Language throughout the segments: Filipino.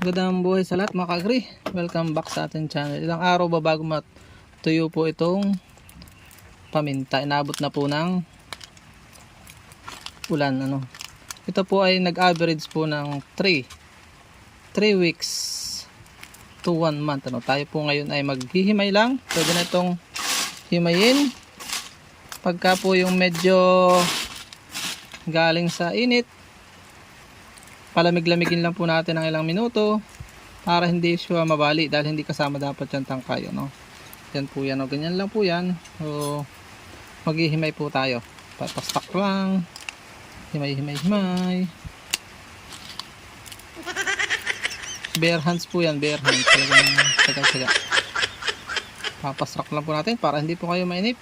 Magandang buhay sa lahat mga ka-agri. Welcome back sa ating channel. Ilang araw ba bago matuyo po itong paminta? Inabot na po ng ulan. Ito po ay nag-average po ng 3 weeks to 1 month. Tayo po ngayon ay maghihimay lang. Pwede na itong himayin. Pagka po yung medyo galing sa init, palamig-lamigin lang po natin ng ilang minuto para hindi siya mabali dahil hindi kasama dapat yung tangkay. Yan po yan. Ganyan lang po yan. So, maghihimay po tayo. Pastak lang. Himay. Bare hands po yan. Bare hands. Talagang papasrak lang po natin para hindi po kayo mainip.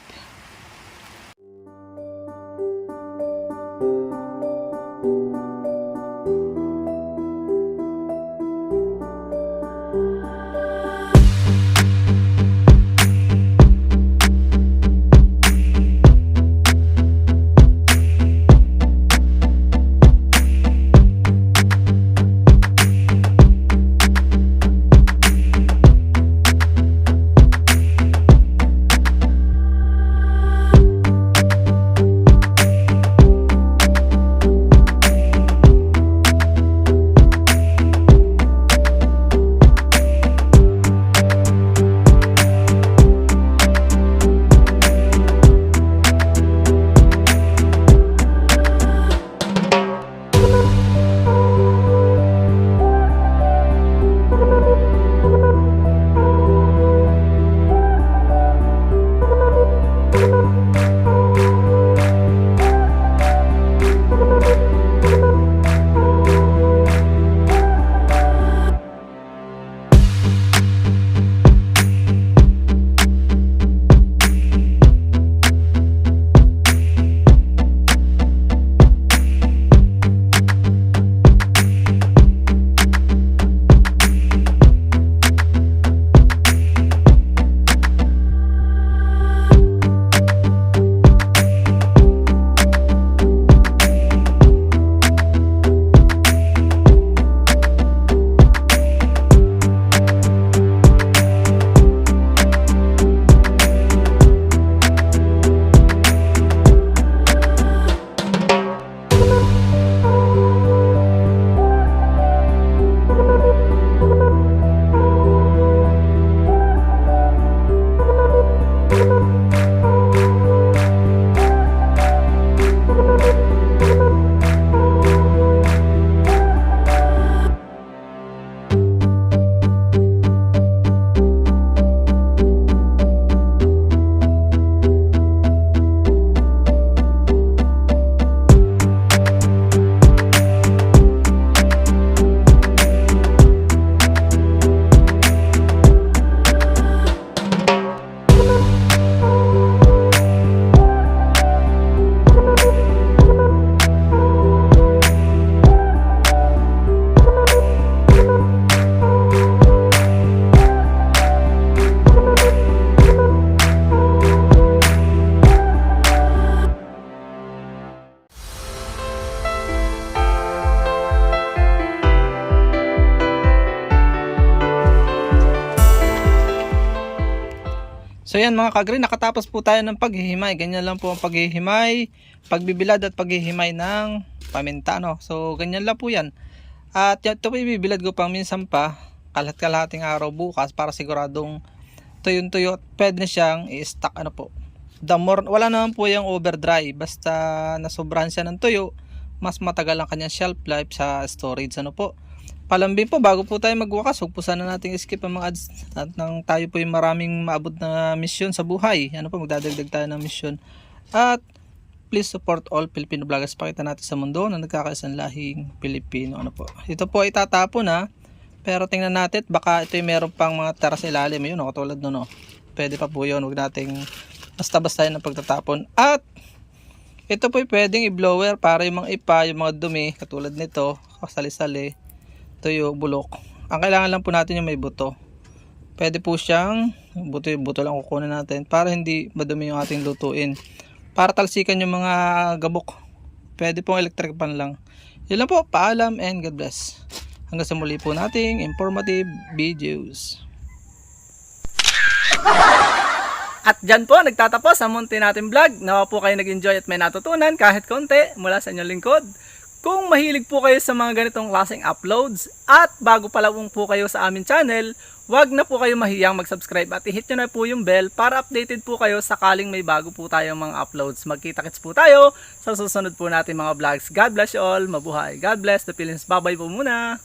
So yan mga ka-agri, nakatapos po tayo ng paghihimay. Ganyan lang po ang paghihimay, pagbibilad at paghihimay ng paminta. So ganyan lang po yan. At ito po ibibilad ko pang minsan pa, kalahating araw bukas para siguradong tuyong-tuyo. Pwede na siyang i-stack wala naman po yung overdry. Basta nasobrahan siya ng tuyo, mas matagal ang kanyang shelf life sa storage. Palambing po, bago po tayo magwakas, huwag po sana natin skip ang mga ads at nang tayo po yung maraming maabot na misyon sa buhay. Magdadagdag tayo ng misyon. At please support all Filipino vloggers. Pakita natin sa mundo na nagkakaisang lahing Pilipino. Ito po ay tatapon pero tingnan natin, baka ito yung meron pang mga tara sa ilalim. Yun, katulad nun. Pwede pa po yun, huwag nating basta-basta yun ang pagtatapon. At ito po ay pwedeng i-blower para yung mga ipa, yung mga dumi, katulad nito, kasali-sali, tuyo, bulok. Ang kailangan lang po natin yung may buto. Pwede po siyang buto lang kukunin natin para hindi madumi yung ating lutuin. Para talsikan yung mga gabok. Pwede pong electric pan lang. Yun lang po. Paalam and God bless. hanggang sa muli po nating informative videos. At dyan po nagtatapos ang munti natin vlog. Nawa po kayo nag-enjoy at may natutunan kahit konti mula sa inyong lingkod. Kung mahilig po kayo sa mga ganitong klaseng uploads at bago pa lang po kayo sa aming channel, wag na po kayo mahiyang mag-subscribe at i-hit nyo na po yung bell para updated po kayo sakaling may bago po tayong mga uploads. Magkita-kits po tayo sa susunod po natin mga vlogs. God bless you all. Mabuhay. God bless the Philippines. Bye-bye po muna.